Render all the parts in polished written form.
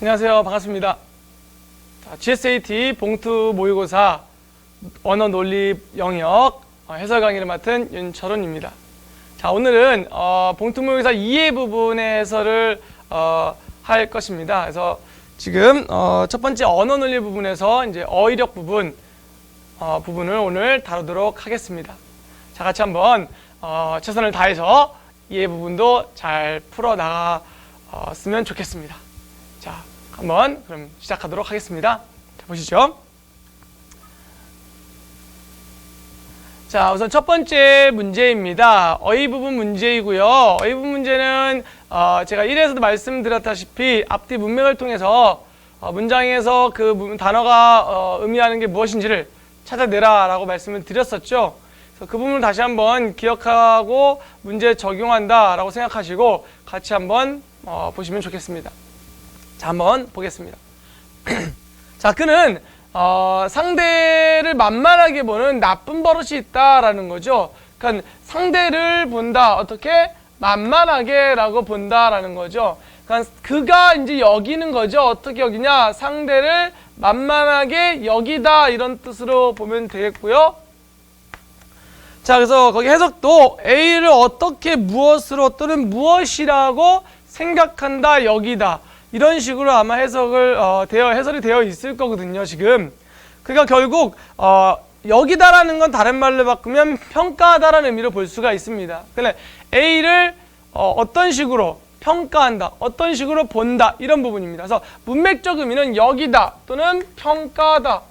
안녕하세요. 반갑습니다. 자, GSAT 봉투 모의고사 언어 논리 영역 해설 강의를 맡은 윤철훈입니다. 자, 오늘은 봉투 모의고사 2의 부분의 해설을 할 것입니다. 그래서 지금 첫 번째 언어 논리 부분에서 이제 어휘력 부분을 오늘 다루도록 하겠습니다. 자, 같이 한번 최선을 다해서 2의 부분도 잘 풀어 나갔으면 좋겠습니다. 자, 한번 그럼 시작하도록 하겠습니다. 자, 보시죠. 자, 우선 첫 번째 문제입니다. 어휘 부분 문제이고요. 어휘 부분 문제는 제가 1에서도 말씀드렸다시피 앞뒤 문맥을 통해서 문장에서 그 단어가 의미하는 게 무엇인지를 찾아내라 라고 말씀을 드렸었죠. 그래서 그 부분을 다시 한번 기억하고 문제에 적용한다 라고 생각하시고 같이 한번 보시면 좋겠습니다. 자, 한번 보겠습니다. 자, 그는 상대를 만만하게 보는 나쁜 버릇이 있다라는 거죠. 그러니까 상대를 본다. 어떻게? 만만하게 라고 본다라는 거죠. 그러니까 그가 이제 여기는 거죠. 어떻게 여기냐? 상대를 만만하게 여기다 이런 뜻으로 보면 되겠고요. 자, 그래서 거기 해석도 A를 어떻게 무엇으로 또는 무엇이라고 생각한다 여기다 이런 식으로 아마 해설이 되어 있을 거거든요, 지금. 그러니까 결국, 여기다라는 건 다른 말로 바꾸면 평가하다라는 의미로 볼 수가 있습니다. 그러니까 A를 어떤 식으로 평가한다, 어떤 식으로 본다, 이런 부분입니다. 그래서 문맥적 의미는 여기다 또는 평가하다.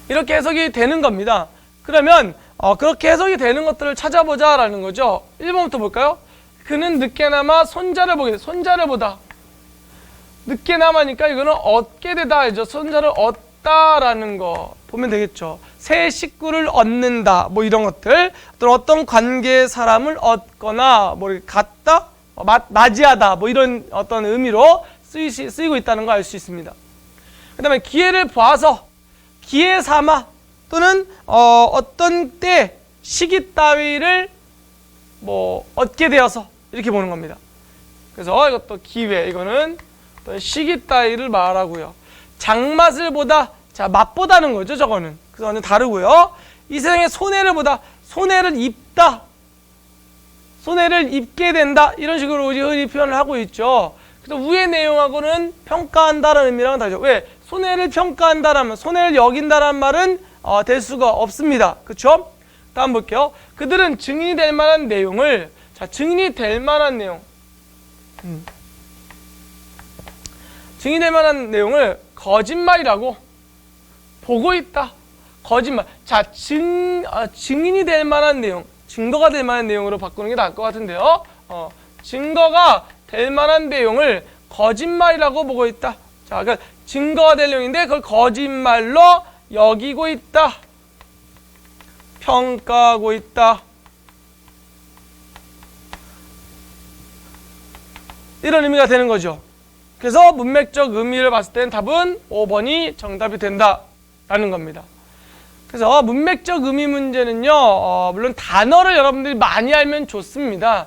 이렇게 해석이 되는 겁니다. 그러면, 그렇게 해석이 되는 것들을 찾아보자라는 거죠. 1번부터 볼까요? 그는 늦게나마 손자를 보다. 늦게나마니까 이거는 얻게 되다 알죠. 손자를 얻다라는 거 보면 되겠죠. 새 식구를 얻는다 뭐 이런 것들, 또는 어떤 관계의 사람을 얻거나 뭐 이렇게 갖다, 맞이하다 뭐 이런 어떤 의미로 쓰이고 있다는 거 알 수 있습니다. 그 다음에 기회를 봐서, 기회 삼아 또는 어떤 때 시기 따위를 뭐 얻게 되어서 이렇게 보는 겁니다. 그래서 이것도 기회, 이거는 시기 따위를 말하고요. 장맛을 보다, 자, 맛보다는 거죠, 저거는. 그래서 완전 다르고요. 이 세상에 손해를 보다, 손해를 입다, 손해를 입게 된다, 이런 식으로 흔히 표현을 하고 있죠. 그래서 위의 내용하고는 평가한다라는 의미랑은 다르죠. 왜? 손해를 평가한다라면, 손해를 여긴다라는 말은 될 수가 없습니다. 그렇죠? 다음 볼게요. 그들은 증인이 될 만한 내용을, 자, 증인이 될 만한 내용. 증인이 될 만한 내용을 거짓말이라고 보고 있다. 거짓말. 자, 증인이 될 만한 내용, 증거가 될 만한 내용으로 바꾸는 게 나을 것 같은데요. 증거가 될 만한 내용을 거짓말이라고 보고 있다. 자, 그러니까 증거가 될 내용인데 그걸 거짓말로 여기고 있다. 평가하고 있다. 이런 의미가 되는 거죠. 그래서 문맥적 의미를 봤을 때는 답은 5번이 정답이 된다라는 겁니다. 그래서 문맥적 의미 문제는요, 물론 단어를 여러분들이 많이 알면 좋습니다.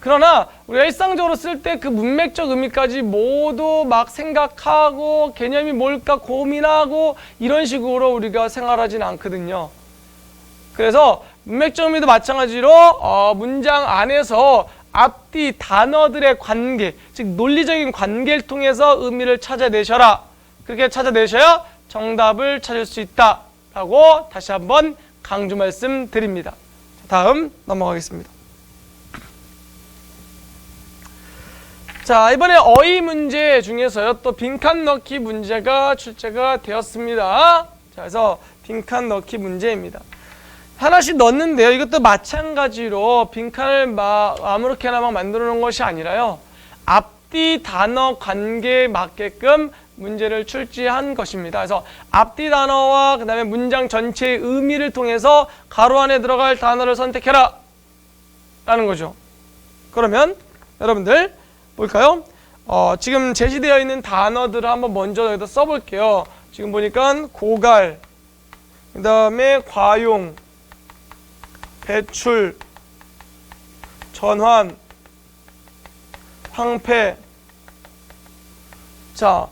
그러나 우리가 일상적으로 쓸 때 그 문맥적 의미까지 모두 막 생각하고 개념이 뭘까 고민하고 이런 식으로 우리가 생활하진 않거든요. 그래서 문맥적 의미도 마찬가지로 문장 안에서 앞뒤 단어들의 관계, 즉 논리적인 관계를 통해서 의미를 찾아내셔라. 그렇게 찾아내셔야 정답을 찾을 수 있다라고 다시 한번 강조 말씀드립니다. 다음 넘어가겠습니다. 자, 이번에 어휘 문제 중에서요, 또 빈칸 넣기 문제가 출제가 되었습니다. 자, 그래서 빈칸 넣기 문제입니다. 하나씩 넣는데요. 이것도 마찬가지로 빈칸을 아무렇게나 막 만들어 놓은 것이 아니라요. 앞뒤 단어 관계에 맞게끔 문제를 출제한 것입니다. 그래서 앞뒤 단어와 그 다음에 문장 전체의 의미를 통해서 가로 안에 들어갈 단어를 선택해라 라는 거죠. 그러면 여러분들 볼까요? 지금 제시되어 있는 단어들을 한번 먼저 여기다 써볼게요. 지금 보니까 고갈, 그 다음에 과용, 배출, 전환, 황폐, 자,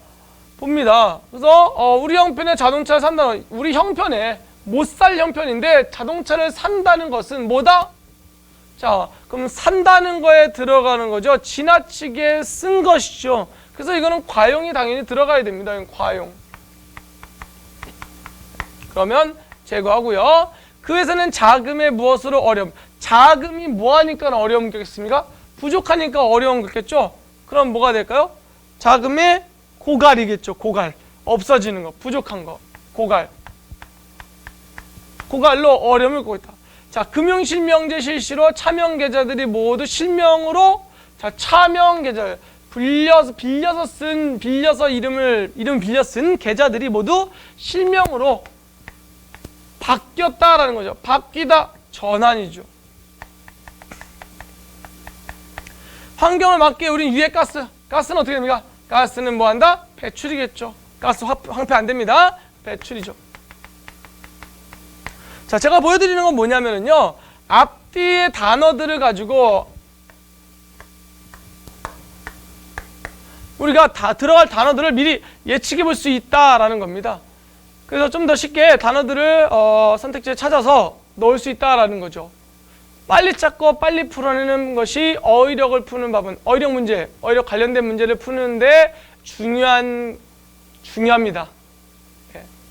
봅니다. 그래서 우리 형편에 자동차를 산다는, 우리 형편에 못 살 형편인데 자동차를 산다는 것은 뭐다? 자, 그럼 산다는 거에 들어가는 거죠. 지나치게 쓴 것이죠. 그래서 이거는 과용이 당연히 들어가야 됩니다. 과용. 그러면 제거하고요. 그 회사는 자금의 무엇으로 어려움. 자금이 뭐하니까 어려움 겪겠습니까? 부족하니까 어려움 겪겠죠. 그럼 뭐가 될까요? 자금의 고갈이겠죠. 고갈. 없어지는 거. 부족한 거. 고갈. 고갈로 어려움을 겪고 있다. 자, 금융실명제 실시로 차명계좌들이 모두 실명으로, 자, 차명계좌. 빌려서 이름 빌려 쓴 계좌들이 모두 실명으로 바뀌었다라는 거죠. 바뀌다, 전환이죠. 환경을 맞게 우린 유해가스. 가스는 어떻게 됩니까? 가스는 뭐 한다? 배출이겠죠. 가스 황폐 안 됩니다. 배출이죠. 자, 제가 보여드리는 건 뭐냐면요. 앞뒤의 단어들을 가지고 우리가 다 들어갈 단어들을 미리 예측해 볼 수 있다라는 겁니다. 그래서 좀 더 쉽게 단어들을 선택지에 찾아서 넣을 수 있다라는 거죠. 빨리 찾고 빨리 풀어내는 것이 어휘력을 푸는 법은, 어휘력 문제, 어휘력 관련된 문제를 푸는데 중요합니다.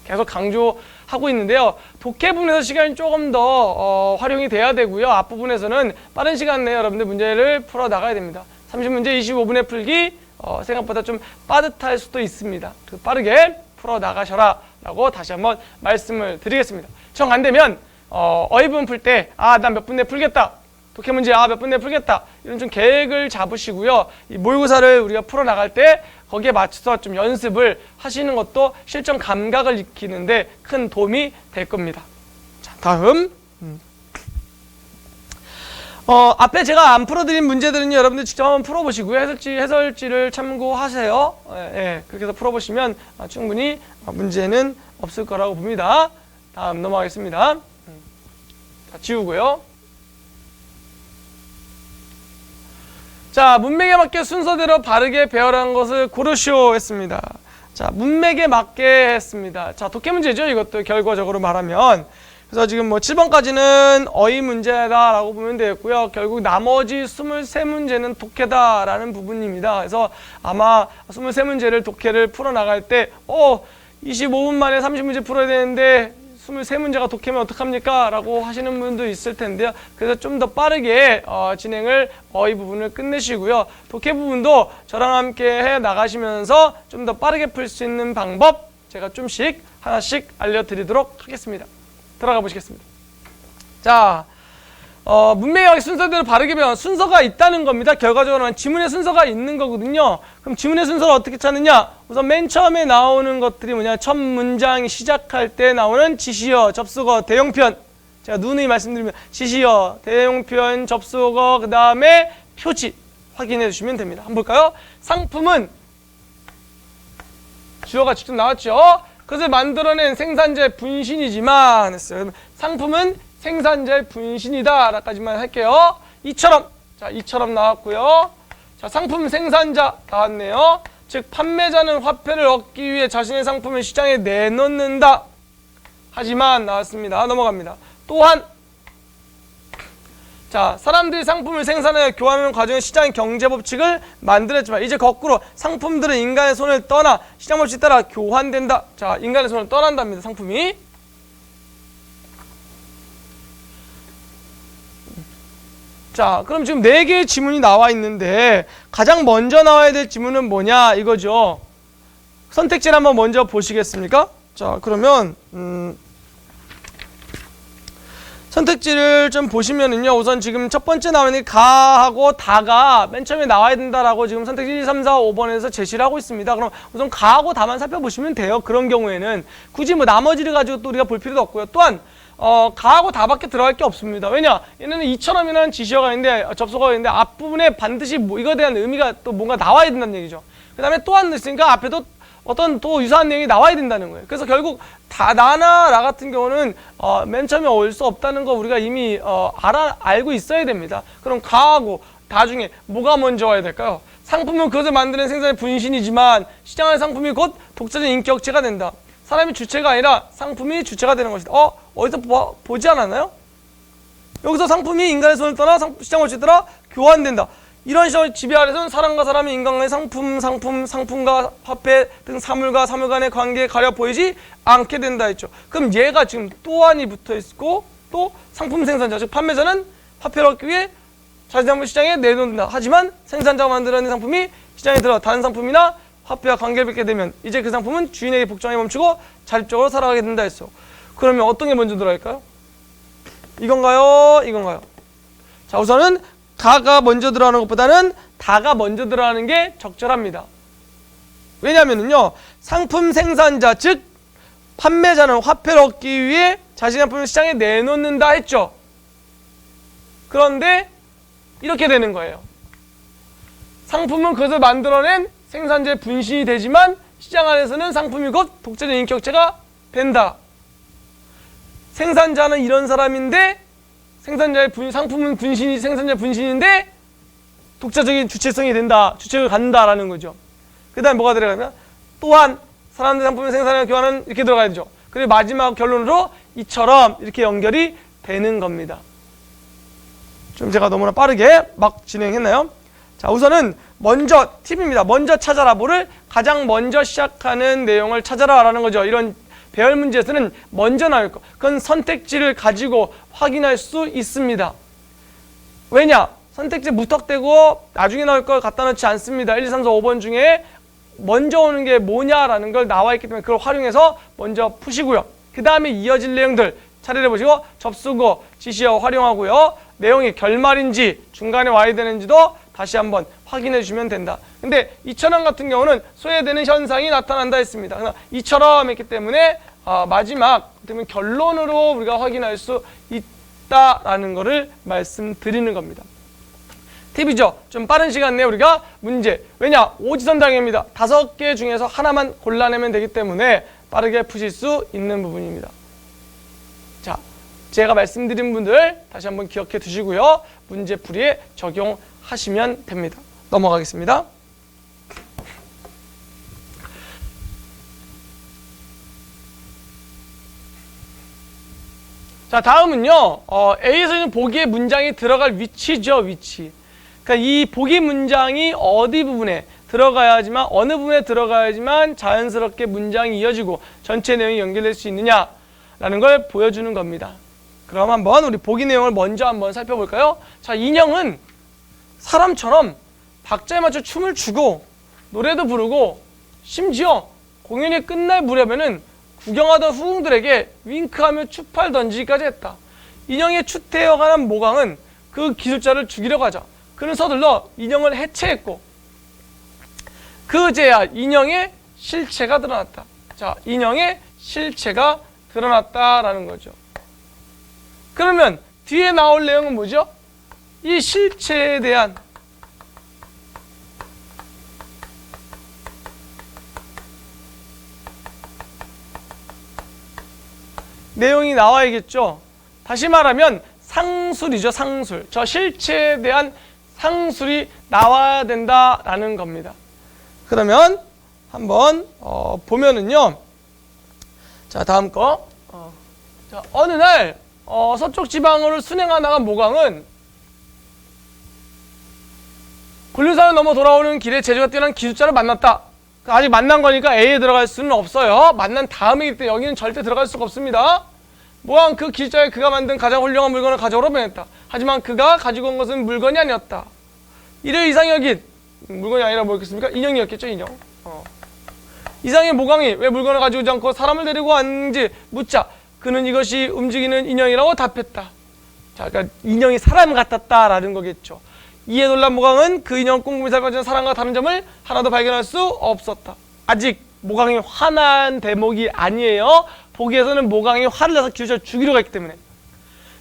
계속 강조하고 있는데요. 독해 부분에서 시간이 조금 더 활용이 돼야 되고요. 앞부분에서는 빠른 시간 내에 여러분들 문제를 풀어 나가야 됩니다. 30문제 25분에 풀기 생각보다 좀 빠듯할 수도 있습니다. 빠르게 풀어 나가셔라 라고 다시 한번 말씀을 드리겠습니다. 정 안 되면 어휘 부분 풀 때 난 몇 분 내에 풀겠다. 독해 문제 몇 분 내에 풀겠다. 이런 좀 계획을 잡으시고요. 이 모의고사를 우리가 풀어 나갈 때 거기에 맞춰서 좀 연습을 하시는 것도 실전 감각을 익히는데 큰 도움이 될 겁니다. 자, 다음. 앞에 제가 안 풀어드린 문제들은 여러분들 직접 한번 풀어보시고요. 해설지를 참고하세요. 그렇게 해서 풀어보시면 충분히 문제는 없을 거라고 봅니다. 다음 넘어가겠습니다. 자, 지우고요. 자, 문맥에 맞게 순서대로 바르게 배열한 것을 고르시오 했습니다. 자, 문맥에 맞게 했습니다. 자, 독해 문제죠. 이것도 결과적으로 말하면. 그래서 지금 뭐 7번까지는 어휘 문제다라고 보면 되겠고요. 결국 나머지 23문제는 독해다라는 부분입니다. 그래서 아마 23문제를 독해를 풀어나갈 때 25분 만에 30문제 풀어야 되는데 23문제가 독해면 어떡합니까? 라고 하시는 분도 있을 텐데요. 그래서 좀 더 빠르게 진행을 어휘 부분을 끝내시고요. 독해 부분도 저랑 함께 해 나가시면서 좀 더 빠르게 풀 수 있는 방법 제가 좀씩 하나씩 알려드리도록 하겠습니다. 들어가 보시겠습니다. 자, 문맥의 순서대로 바르게 배운 순서가 있다는 겁니다. 결과적으로는 지문의 순서가 있는 거거든요. 그럼 지문의 순서를 어떻게 찾느냐? 우선 맨 처음에 나오는 것들이 뭐냐? 첫 문장 시작할 때 나오는 지시어, 접속어, 대용편. 제가 누누이 말씀드리면 지시어, 대용편, 접속어, 그 다음에 표지 확인해 주시면 됩니다. 한번 볼까요? 상품은 주어가 직접 나왔죠. 그것을 만들어낸 생산자의 분신이지만 했어요. 상품은 생산자의 분신이다 라까지만 할게요. 이처럼, 자, 이처럼 나왔고요. 자, 상품 생산자 나왔네요. 즉 판매자는 화폐를 얻기 위해 자신의 상품을 시장에 내놓는다. 하지만 나왔습니다. 넘어갑니다. 또한 자, 사람들이 상품을 생산하여 교환하는 과정에 시장의 경제 법칙을 만들었지만 이제 거꾸로 상품들은 인간의 손을 떠나 시장 법칙에 따라 교환된다. 자, 인간의 손을 떠난답니다. 상품이. 자, 그럼 지금 4개의 지문이 나와 있는데 가장 먼저 나와야 될 지문은 뭐냐 이거죠. 선택지를 한번 먼저 보시겠습니까? 자, 그러면 선택지를 좀 보시면은요, 우선 지금 첫 번째 나오는 가하고 다가 맨 처음에 나와야 된다라고 지금 선택지 1, 3, 4, 5번에서 제시를 하고 있습니다. 그럼 우선 가하고 다만 살펴보시면 돼요. 그런 경우에는 굳이 뭐 나머지를 가지고 또 우리가 볼 필요도 없고요. 또한 가하고 다밖에 들어갈 게 없습니다. 왜냐? 얘네는 이처럼이라는 지시어가 있는데 접속어가 있는데 앞부분에 반드시 뭐 이거에 대한 의미가 또 뭔가 나와야 된다는 얘기죠. 그 다음에 또한 있으니까 앞에도 어떤 또 유사한 내용이 나와야 된다는 거예요. 그래서 결국 나나 라 같은 경우는 맨 처음에 올 수 없다는 거 우리가 이미 알고 있어야 됩니다. 그럼 가하고 다 중에 뭐가 먼저 와야 될까요? 상품은 그것을 만드는 생산의 분신이지만 시장의 상품이 곧 독자적인 인격체가 된다. 사람이 주체가 아니라 상품이 주체가 되는 것이다. 어디서 보지 않았나요? 여기서 상품이 인간의 손을 떠나 시장을 어쨌더라 교환된다. 이런 식으로 지배 아래서는 사람과 사람이 인간과의 상품과 화폐 등 사물과 사물 간의 관계에 가려 보이지 않게 된다 했죠. 그럼 얘가 지금 또한이 붙어 있고 또 상품 생산자, 즉 판매자는 화폐를 얻기 위해 자신의 상품을 시장에 내놓는다. 하지만 생산자가 만들어낸 상품이 시장에 들어 다른 상품이나 화폐와 관계를 맺게 되면 이제 그 상품은 주인에게 복종하기 멈추고 자립적으로 살아가게 된다 했어. 그러면 어떤 게 먼저 들어갈까요? 이건가요? 이건가요? 자, 우선은 가가 먼저 들어가는 것보다는 다가 먼저 들어가는 게 적절합니다. 왜냐하면요, 상품 생산자, 즉 판매자는 화폐를 얻기 위해 자신의 상품을 시장에 내놓는다 했죠. 그런데 이렇게 되는 거예요. 상품은 그것을 만들어낸 생산자의 분신이 되지만 시장 안에서는 상품이 곧 독자적인 인격체가 된다. 생산자는 이런 사람인데 생산자의 상품은 분신이 생산자의 분신인데 독자적인 주체성이 된다. 주체를 갖는다라는 거죠. 그 다음에 뭐가 들어가면 또한 사람들 상품을 생산하고 교환은 이렇게 들어가야 되죠. 그리고 마지막 결론으로 이처럼 이렇게 연결이 되는 겁니다. 좀 제가 너무나 빠르게 막 진행했나요? 자, 우선은 먼저 팁입니다. 먼저 찾아라. 뭐를 가장 먼저 시작하는 내용을 찾아라 라는 거죠. 이런 배열 문제에서는 먼저 나올 거. 그건 선택지를 가지고 확인할 수 있습니다. 왜냐? 선택지 무턱대고 나중에 나올 걸 갖다 놓지 않습니다. 1, 2, 3, 4, 5번 중에 먼저 오는 게 뭐냐라는 걸 나와 있기 때문에 그걸 활용해서 먼저 푸시고요. 그 다음에 이어질 내용들 차례를 보시고 접수고 지시어 활용하고요. 내용이 결말인지 중간에 와야 되는지도 다시 한번 확인해 주시면 된다. 근데 이처럼 같은 경우는 소외되는 현상이 나타난다 했습니다. 그러나 이처럼 했기 때문에 마지막 그러면 결론으로 우리가 확인할 수 있다라는 것을 말씀드리는 겁니다. 팁이죠. 좀 빠른 시간 내에 우리가 문제. 왜냐? 오지선다행입니다. 5개 중에서 하나만 골라내면 되기 때문에 빠르게 푸실 수 있는 부분입니다. 자, 제가 말씀드린 분들 다시 한번 기억해 두시고요. 문제풀이에 적용하시면 됩니다. 넘어가겠습니다. 자, 다음은요. A에서는 보기에 문장이 들어갈 위치죠. 위치. 그러니까 이 보기 문장이 어디 부분에 들어가야지만 어느 부분에 들어가야지만 자연스럽게 문장이 이어지고 전체 내용이 연결될 수 있느냐라는 걸 보여주는 겁니다. 그럼 한번 우리 보기 내용을 먼저 한번 살펴볼까요? 자, 인형은 사람처럼 박자에 맞춰 춤을 추고 노래도 부르고 심지어 공연이 끝날 무렵에는 구경하던 후궁들에게 윙크하며 추파를 던지기까지 했다. 인형의 추태에 관한 모강은 그 기술자를 죽이려고 하자 그는 서둘러 인형을 해체했고 그제야 인형의 실체가 드러났다. 자, 인형의 실체가 드러났다라는 거죠. 그러면 뒤에 나올 내용은 뭐죠? 이 실체에 대한 내용이 나와야겠죠. 다시 말하면 상술이죠. 상술. 저 실체에 대한 상술이 나와야 된다라는 겁니다. 그러면 한번 보면은요. 자, 다음 거. 자, 어느 날 서쪽 지방으로 순행하다가 모강은 굴륜산을 넘어 돌아오는 길에 재주가 뛰어난 기술자를 만났다. 아직 만난 거니까 A에 들어갈 수는 없어요. 만난 다음이기 때문에 여기는 절대 들어갈 수가 없습니다. 모강 그 기술자에 그가 만든 가장 훌륭한 물건을 가져오러 보냈다. 하지만 그가 가지고 온 것은 물건이 아니었다. 이를 이상히 여긴 물건이 아니라 뭐였겠습니까? 인형이었겠죠. 인형. 이상의 모강이 왜 물건을 가지고 오지 않고 사람을 데리고 왔는지 묻자 그는 이것이 움직이는 인형이라고 답했다. 자, 그러니까 인형이 사람 같았다라는 거겠죠. 이에 놀란 모강은 그 인형 꼼꼼히 살펴준 사람과 다른 점을 하나도 발견할 수 없었다. 아직 모강이 화난 대목이 아니에요. 보기에서는 모강이 화를 내서 기술자를 죽이려고 했기 때문에.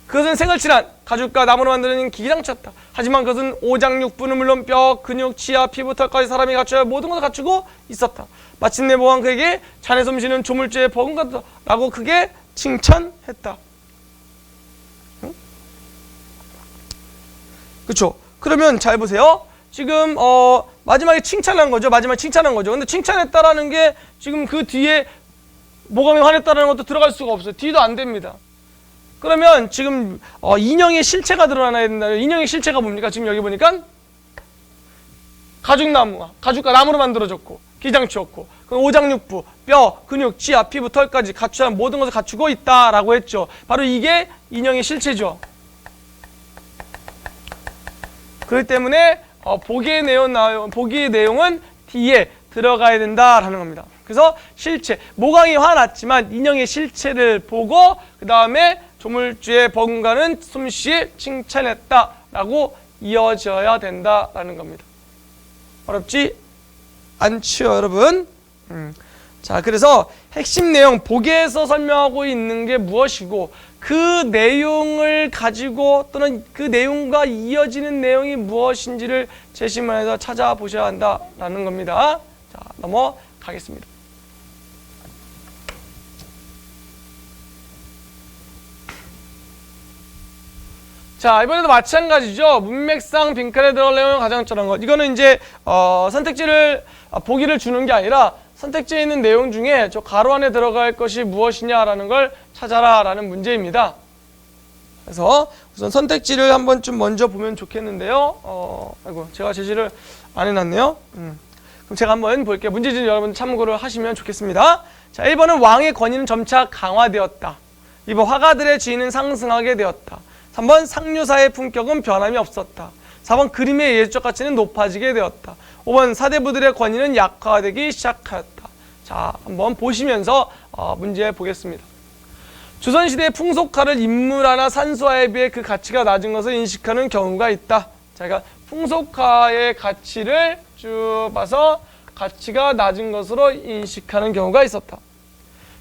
그것은 색을 칠한 가죽과 나무로 만드는 기기장치였다. 하지만 그것은 오장육부는 물론 뼈, 근육, 치아, 피부, 털까지 사람이 갖춰야 할 모든 것을 갖추고 있었다. 마침내 모강 그에게 잔에 솜씨는 조물주의 버금 같다 라고 크게 칭찬했다. 응? 그쵸? 그러면 잘 보세요. 지금 마지막에 칭찬한 거죠. 마지막에 칭찬한 거죠. 근데 칭찬했다라는 게 지금 그 뒤에 모감이 화냈다라는 것도 들어갈 수가 없어요. 뒤도 안 됩니다. 그러면 지금 인형의 실체가 드러나야 된다. 인형의 실체가 뭡니까? 지금 여기 보니까 가죽과 나무로 만들어졌고 기장치였고 오장육부, 뼈, 근육, 지압, 피부, 털까지 갖추는 모든 것을 갖추고 있다라고 했죠. 바로 이게 인형의 실체죠. 그렇기 때문에 보기의 내용은 뒤에 들어가야 된다라는 겁니다. 그래서 실체, 모강이 화났지만 인형의 실체를 보고 그 다음에 조물주의 버금가는 솜씨에 칭찬했다라고 이어져야 된다라는 겁니다. 어렵지 않죠, 여러분? 자, 그래서 핵심 내용, 보기에서 설명하고 있는 게 무엇이고 그 내용을 가지고 또는 그 내용과 이어지는 내용이 무엇인지를 제시문에서 찾아보셔야 한다라는 겁니다. 자, 넘어가겠습니다. 자, 이번에도 마찬가지죠. 문맥상 빈칸에 들어갈 내용은 가장 적절한 것. 이거는 이제 선택지를 보기를 주는 게 아니라 선택지에 있는 내용 중에 저 가로 안에 들어갈 것이 무엇이냐라는 걸 찾아라라는 문제입니다. 그래서 우선 선택지를 한번 좀 먼저 보면 좋겠는데요. 아이고, 제가 제시를 안 해놨네요. 그럼 제가 한번 볼게요. 문제지는 여러분 참고를 하시면 좋겠습니다. 자, 1번은 왕의 권위는 점차 강화되었다. 2번 화가들의 지위는 상승하게 되었다. 3번 상류사의 품격은 변함이 없었다. 4번 그림의 예술적 가치는 높아지게 되었다. 5번 사대부들의 권위는 약화되기 시작하였다. 자, 한번 보시면서 문제 보겠습니다. 조선시대의 풍속화를 인물화나 산수화에 비해 그 가치가 낮은 것을 인식하는 경우가 있다. 자, 그러니까 풍속화의 가치를 쭉 봐서 가치가 낮은 것으로 인식하는 경우가 있었다.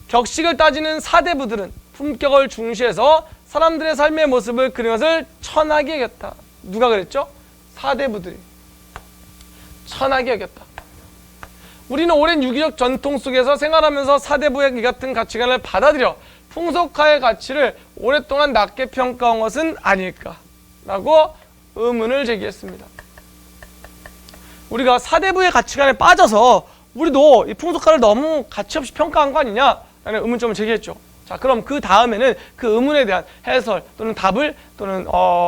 격식을 따지는 사대부들은 품격을 중시해서 사람들의 삶의 모습을 그리는 것을 천하게 여겼다. 누가 그랬죠? 사대부들이. 천하게 여겼다. 우리는 오랜 유기적 전통 속에서 생활하면서 사대부의 이 같은 가치관을 받아들여 풍속화의 가치를 오랫동안 낮게 평가한 것은 아닐까? 라고 의문을 제기했습니다. 우리가 사대부의 가치관에 빠져서 우리도 이 풍속화를 너무 가치 없이 평가한 거 아니냐? 라는 의문점을 제기했죠. 자, 그럼 그 다음에는 그 의문에 대한 해설 또는 답을 또는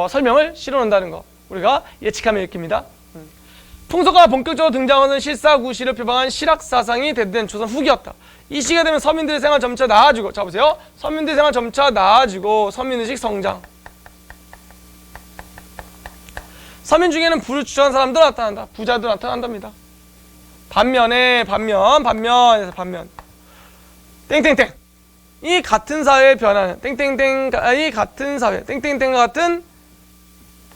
설명을 실어놓는다는 거 우리가 예측하면 읽힙니다. 풍속화가 본격적으로 등장하는 실사구시를 표방한 실학사상이 대두된 조선 후기였다. 이 시기가 되면 서민들의 생활 점차 나아지고, 자 보세요. 서민들의 생활 점차 나아지고 서민의식 성장. 서민 중에는 부를 추구하는 사람도 나타난다. 부자도 나타난답니다. 반면에서 반면 땡땡땡 이 같은 사회의 변화는 땡땡땡 이 같은 사회 땡땡땡과 같은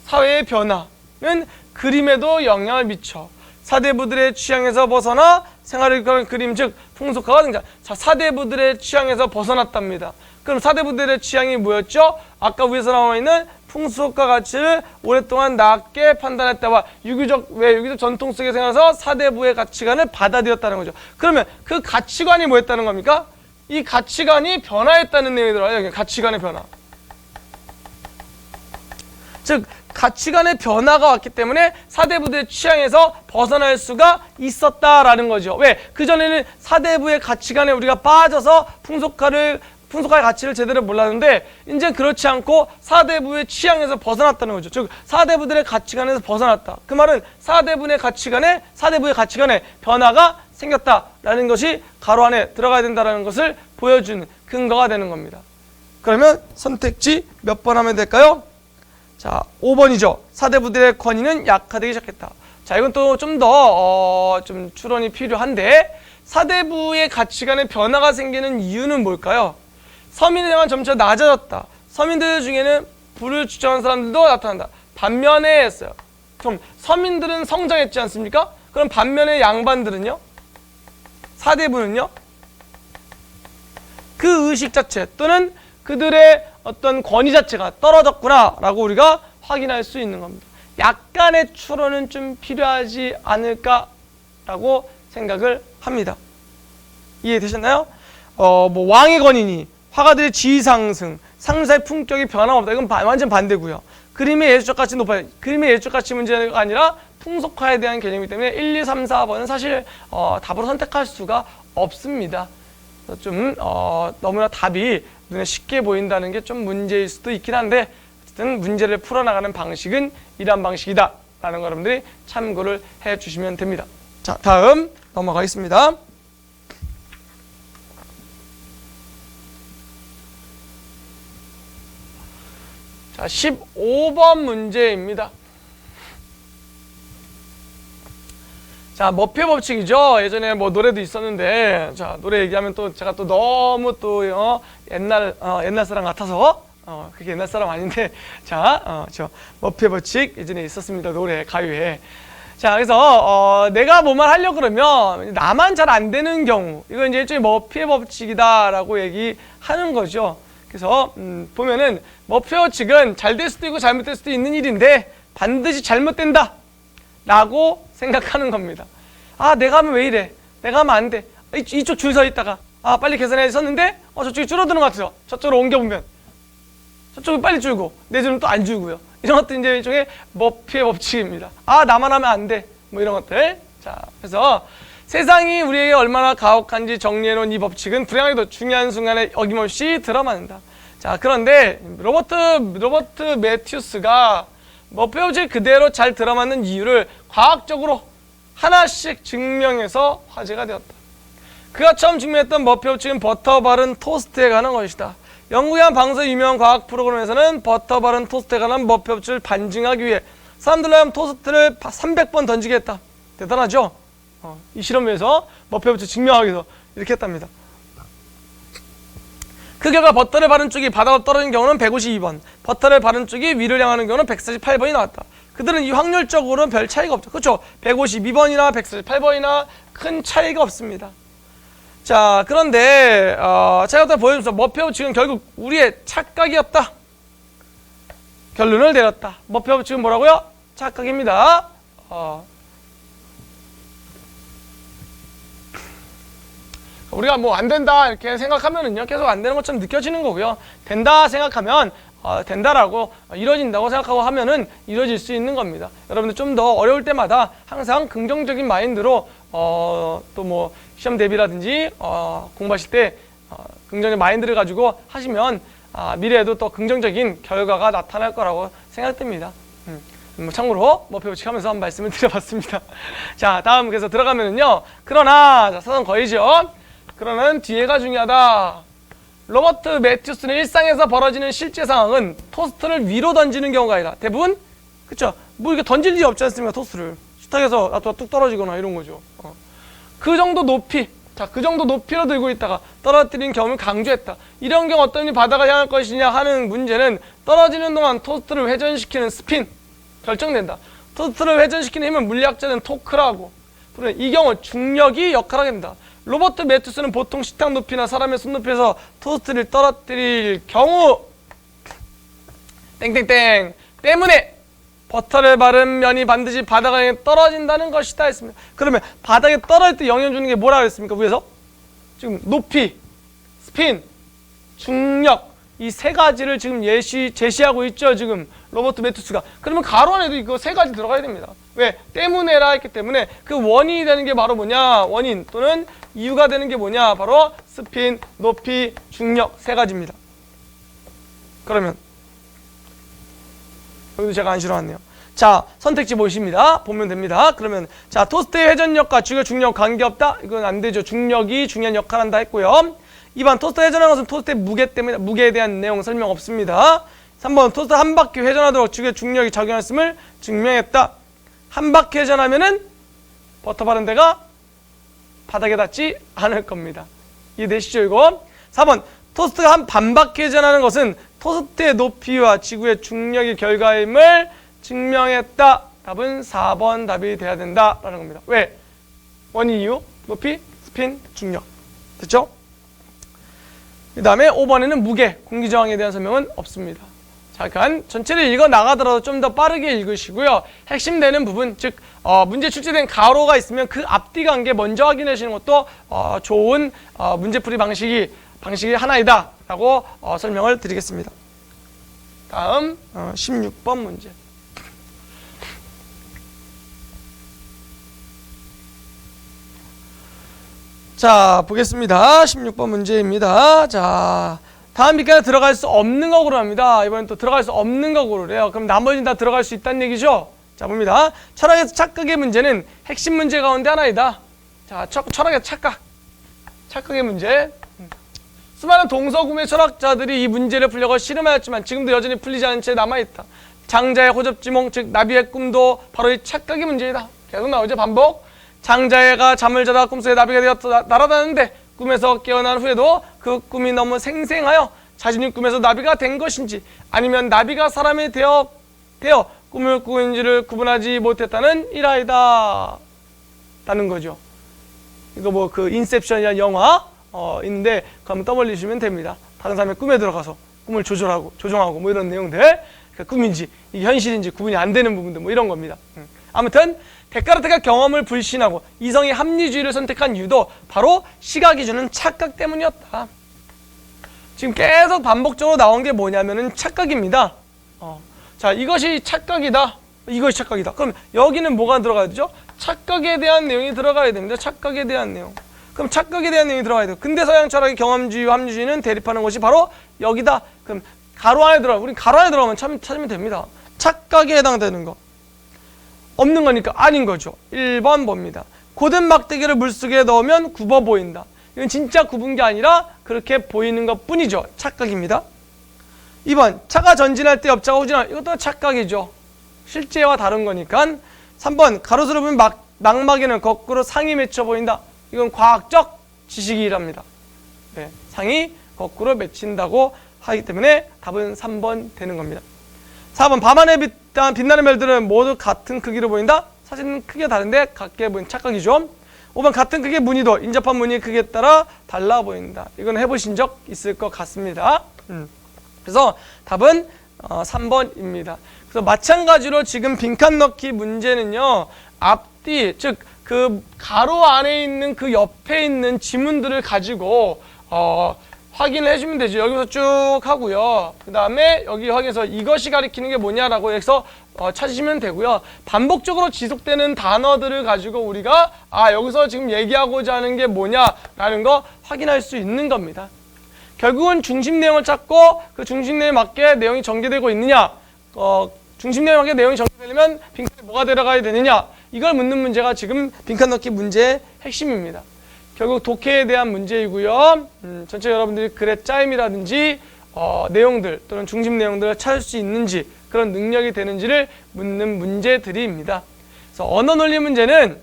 사회의 변화는 그림에도 영향을 미쳐 사대부들의 취향에서 벗어나 생활을 이끌어가는 그림 즉 풍속화가 등장. 자, 사대부들의 취향에서 벗어났답니다. 그럼 사대부들의 취향이 뭐였죠? 아까 위에서 나와 있는 풍속화 가치를 오랫동안 낮게 판단했다와 유기적 전통 속에 생활해서 사대부의 가치관을 받아들였다는 거죠. 그러면 그 가치관이 뭐였다는 겁니까? 이 가치관이 변화했다는 내용이 들어가요. 가치관의 변화. 즉 가치관의 변화가 왔기 때문에 사대부들의 취향에서 벗어날 수가 있었다라는 거죠. 왜? 그전에는 사대부의 가치관에 우리가 빠져서 풍속화의 가치를 제대로 몰랐는데 이제 그렇지 않고 사대부의 취향에서 벗어났다는 거죠. 즉 사대부들의 가치관에서 벗어났다. 그 말은 사대부의 가치관에 변화가 생겼다라는 것이 가로 안에 들어가야 된다는 것을 보여주는 근거가 되는 겁니다. 그러면 선택지 몇 번 하면 될까요? 자, 5번이죠. 사대부들의 권위는 약화되기 시작했다. 자, 이건 또 좀 더 좀 추론이 필요한데 사대부의 가치관에 변화가 생기는 이유는 뭘까요? 서민의 생활은 점차 낮아졌다. 서민들 중에는 부를 추구하는 사람들도 나타난다. 반면에 했어요. 그럼 서민들은 성장했지 않습니까? 그럼 반면에 양반들은요? 사대부는요? 그 의식 자체 또는 그들의 어떤 권위 자체가 떨어졌구나라고 우리가 확인할 수 있는 겁니다. 약간의 추론은 좀 필요하지 않을까라고 생각을 합니다. 이해되셨나요? 뭐 왕의 권위니 화가들의 지위 상승, 상사의 품격이 변함없다. 이건 완전 반대고요. 그림의 예술적 가치 높아요. 그림의 예술적 가치 문제가 아니라 풍속화에 대한 개념이기 때문에 1, 2, 3, 4번은 사실 답으로 선택할 수가 없습니다. 좀 너무나 답이 눈에 쉽게 보인다는 게 좀 문제일 수도 있긴 한데 어쨌든 문제를 풀어나가는 방식은 이러한 방식이다 라는 거 여러분들이 참고를 해주시면 됩니다. 자, 다음 넘어가겠습니다. 자, 15번 문제입니다. 자, 머피의 법칙이죠. 예전에 뭐 노래도 있었는데, 자, 노래 얘기하면 또 제가 또 너무 또 옛날 사람 같아서 그게 옛날 사람 아닌데, 자, 저 머피의 법칙 예전에 있었습니다. 노래 가요에. 자, 그래서 내가 뭐만 하려고 그러면 나만 잘 안 되는 경우, 이건 이제 일종의 머피의 법칙이다라고 얘기하는 거죠. 그래서 보면은 머피의 법칙은 잘 될 수도 있고 잘못될 수도 있는 일인데 반드시 잘못된다 라고 생각하는 겁니다. 아, 내가 하면 왜 이래? 내가 하면 안 돼. 이쪽 줄 서 있다가 빨리 계산해 섰는데 저쪽이 줄어드는 것 같아요. 저쪽으로 옮겨보면 저쪽이 빨리 줄고 내 줄은 또 안 줄고요. 이런 것들 이제 일종의 머피의 법칙입니다. 아, 나만 하면 안 돼. 뭐 이런 것들. 자, 그래서 세상이 우리에게 얼마나 가혹한지 정리해놓은 이 법칙은 불행하게도 중요한 순간에 어김없이 드러맞는다. 자, 그런데 로버트 매튜스가 머피의 법칙 그대로 잘 들어맞는 이유를 과학적으로 하나씩 증명해서 화제가 되었다. 그가 처음 증명했던 머피의 법칙은 버터 바른 토스트에 관한 것이다. 영국의 한 방송의 유명한 과학 프로그램에서는 버터 바른 토스트에 관한 머피의 법칙을 반증하기 위해 사람들로 하여금 토스트를 300번 던지게 했다. 대단하죠? 이 실험에서 머피의 법칙을 증명하기 위해서 이렇게 했답니다. 그 결과 버터를 바른 쪽이 바닥으로 떨어진 경우는 152번, 버터를 바른 쪽이 위를 향하는 경우는 148번이 나왔다. 그들은 이 확률적으로는 별 차이가 없죠. 그렇죠? 152번이나 148번이나 큰 차이가 없습니다. 자, 그런데 제가 또 보여주면서 머피의 법칙은 결국 우리의 착각이었다. 결론을 내렸다. 머피의 법칙은 뭐라고요? 착각입니다. 우리가 뭐 안 된다 이렇게 생각하면은요 계속 안 되는 것처럼 느껴지는 거고요. 된다 생각하면 된다라고 이루어진다고 생각하고 하면은 이루어질 수 있는 겁니다. 여러분들 좀 더 어려울 때마다 항상 긍정적인 마인드로 또 뭐 시험 대비라든지 공부하실 때 긍정적인 마인드를 가지고 하시면 미래에도 또 긍정적인 결과가 나타날 거라고 생각됩니다. 뭐 참고로 머피의 법칙 하면서 한 말씀을 드려봤습니다. 자, 다음 그래서 들어가면은요. 그러나 자, 사선 거의죠. 그러면 뒤에가 중요하다. 로버트 매튜스는 일상에서 벌어지는 실제 상황은 토스트를 위로 던지는 경우가 아니라 대부분 그쵸? 뭐 이렇게 던질 일이 없지 않습니까? 토스트를 식탁에서 놔두다 뚝 떨어지거나 이런 거죠. 그 정도 높이, 자, 그 정도 높이로 들고 있다가 떨어뜨린 경험을 강조했다. 이런 경우 어떤 일이 바닥을 향할 것이냐 하는 문제는 떨어지는 동안 토스트를 회전시키는 스핀 결정된다. 토스트를 회전시키는 힘은 물리학자는 토크라고. 이 경우 중력이 역할하게 된다. 로버트 매튜스는 보통 식탁 높이나 사람의 손 높이에서 토스트를 떨어뜨릴 경우 땡땡땡 때문에 버터를 바른 면이 반드시 바닥에 떨어진다는 것이다 했습니다. 그러면 바닥에 떨어질 때 영향 주는 게 뭐라고 했습니까? 위에서? 지금 높이, 스핀, 중력 이 세 가지를 지금 제시하고 있죠. 지금 로버트 매튜스가. 그러면 가로 안에도 이거 세 가지 들어가야 됩니다. 왜? 때문에라 했기 때문에 그 원인이 되는 게 바로 뭐냐? 원인 또는 이유가 되는 게 뭐냐? 바로 스핀, 높이, 중력 세 가지입니다. 그러면 여기도 제가 안 실어왔네요. 자, 선택지 보십니다. 보면 됩니다. 그러면 자, 토스트의 회전력과 주요 중력 관계없다? 이건 안 되죠. 중력이 중요한 역할을 한다 했고요. 2번 토스트 회전하는 것은 토스트의 무게 때문에 무게에 대한 내용 설명 없습니다. 3번 토스트 한 바퀴 회전하도록 주요 중력이 작용했음을 증명했다. 한 바퀴 회전하면은 버터 바른 데가 바닥에 닿지 않을 겁니다. 이해되시죠 이거? 4번 토스트가 한 반바퀴 회전하는 것은 토스트의 높이와 지구의 중력의 결과임을 증명했다. 답은 4번 답이 돼야 된다라는 겁니다. 왜? 원인, 이유, 높이, 스핀, 중력. 됐죠? 그 다음에 5번에는 무게, 공기저항에 대한 설명은 없습니다. 잠깐 전체를 읽어 나가더라도 좀 더 빠르게 읽으시고요. 핵심 되는 부분, 즉 문제 출제된 가로가 있으면 그 앞뒤 관계 먼저 확인하시는 것도 좋은 문제풀이 방식이 하나이다 라고 설명을 드리겠습니다. 다음 16번 문제. 자, 보겠습니다. 16번 문제입니다. 자, 다음 빛깔에 들어갈 수 없는 거구로 합니다. 이번엔 또 들어갈 수 없는 거구로래요. 그럼 나머지는 다 들어갈 수 있다는 얘기죠? 자, 봅니다. 철학에서 착각의 문제는 핵심 문제 가운데 하나이다. 자, 철학의 착각. 착각의 문제. 수많은 동서구매 철학자들이 이 문제를 풀려고 실험하였지만 지금도 여전히 풀리지 않은 채 남아있다. 장자의 호접지몽, 즉 나비의 꿈도 바로 이 착각의 문제이다. 계속 나오죠. 반복. 장자가 잠을 자다 꿈속에 나비가 되어 날아다녔는데 꿈에서 깨어난 후에도 그 꿈이 너무 생생하여 자신이 꿈에서 나비가 된 것인지 아니면 나비가 사람이 되어 꿈을 꾸고 있는지를 구분하지 못했다는 일화이다. 라는 거죠. 이거 뭐 그 인셉션이라는 영화 있는데 그거 한번 떠벌리시면 됩니다. 다른 사람의 꿈에 들어가서 꿈을 조종하고 뭐 이런 내용들, 그러니까 꿈인지 이게 현실인지 구분이 안 되는 부분들 뭐 이런 겁니다. 아무튼 데카르트가 경험을 불신하고 이성의 합리주의를 선택한 이유도 바로 시각이 주는 착각 때문이었다. 지금 계속 반복적으로 나온 게 뭐냐면은 착각입니다. 자, 이것이 착각이다. 이것이 착각이다. 그럼 여기는 뭐가 들어가야 되죠? 착각에 대한 내용이 들어가야 됩니다. 착각에 대한 내용. 그럼 착각에 대한 내용이 들어가야 돼요. 근대 서양 철학의 경험주의와 합리주의는 대립하는 것이 바로 여기다. 그럼 가로 안에 우린 가로 안에 들어가면 찾으면 됩니다. 착각에 해당되는 거. 없는 거니까 아닌 거죠. 1번 봅니다. 고든 막대기를 물속에 넣으면 굽어 보인다. 이건 진짜 굽은 게 아니라 그렇게 보이는 것 뿐이죠. 착각입니다. 2번 차가 전진할 때 옆차가 후진할, 이것도 착각이죠. 실제와 다른 거니까. 3번 가로수를 보면 망막에는 거꾸로 상이 맺혀 보인다. 이건 과학적 지식이랍니다. 네, 상이 거꾸로 맺힌다고 하기 때문에 답은 3번 되는 겁니다. 4번 밤하늘에 빛나는 별들은 모두 같은 크기로 보인다. 사실은 크기가 다른데 같게 보인 착각이죠. 5번 같은 크기의 무늬도 인접한 무늬의 크기에 따라 달라 보인다. 이건 해보신 적 있을 것 같습니다. 그래서 답은 3번입니다. 그래서 마찬가지로 지금 빈칸 넣기 문제는요, 앞뒤, 즉 그 가로 안에 있는 그 옆에 있는 지문들을 가지고 확인을 해주면 되죠. 여기서 쭉 하고요. 그 다음에 여기 확인해서 이것이 가리키는 게 뭐냐라고 해서 찾으시면 되고요. 반복적으로 지속되는 단어들을 가지고 우리가 여기서 지금 얘기하고자 하는 게 뭐냐라는 거 확인할 수 있는 겁니다. 결국은 중심 내용을 찾고 그 중심 내용에 맞게 내용이 전개되고 있느냐, 중심 내용에 맞게 내용이 전개되려면 빈칸에 뭐가 들어가야 되느냐, 이걸 묻는 문제가 지금 빈칸 넣기 문제의 핵심입니다. 결국 독해에 대한 문제이고요. 전체 여러분들이 글의 짜임이라든지 내용들 또는 중심 내용들을 찾을 수 있는지, 그런 능력이 되는지를 묻는 문제들입니다. 그래서 언어 논리 문제는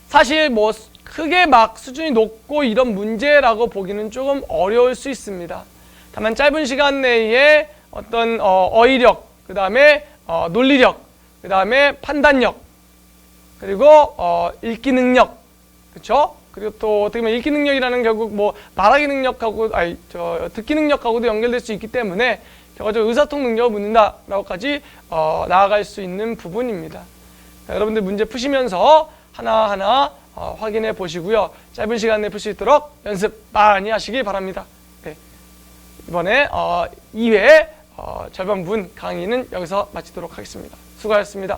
사실 뭐 크게 막 수준이 높고 이런 문제라고 보기는 조금 어려울 수 있습니다. 다만 짧은 시간 내에 어떤 어휘력, 그 다음에 논리력, 그 다음에 판단력, 그리고 읽기 능력, 그렇죠? 그리고 또 어떻게 보면 읽기 능력이라는 결국 뭐 말하기 능력하고 듣기 능력하고도 연결될 수 있기 때문에 결과적으로 의사소통 능력을 묻는다라고까지 나아갈 수 있는 부분입니다. 자, 여러분들 문제 푸시면서 하나하나 확인해 보시고요. 짧은 시간 내에 풀 수 있도록 연습 많이 하시길 바랍니다. 네. 이번에 2회 절반분 강의는 여기서 마치도록 하겠습니다. 수고하셨습니다.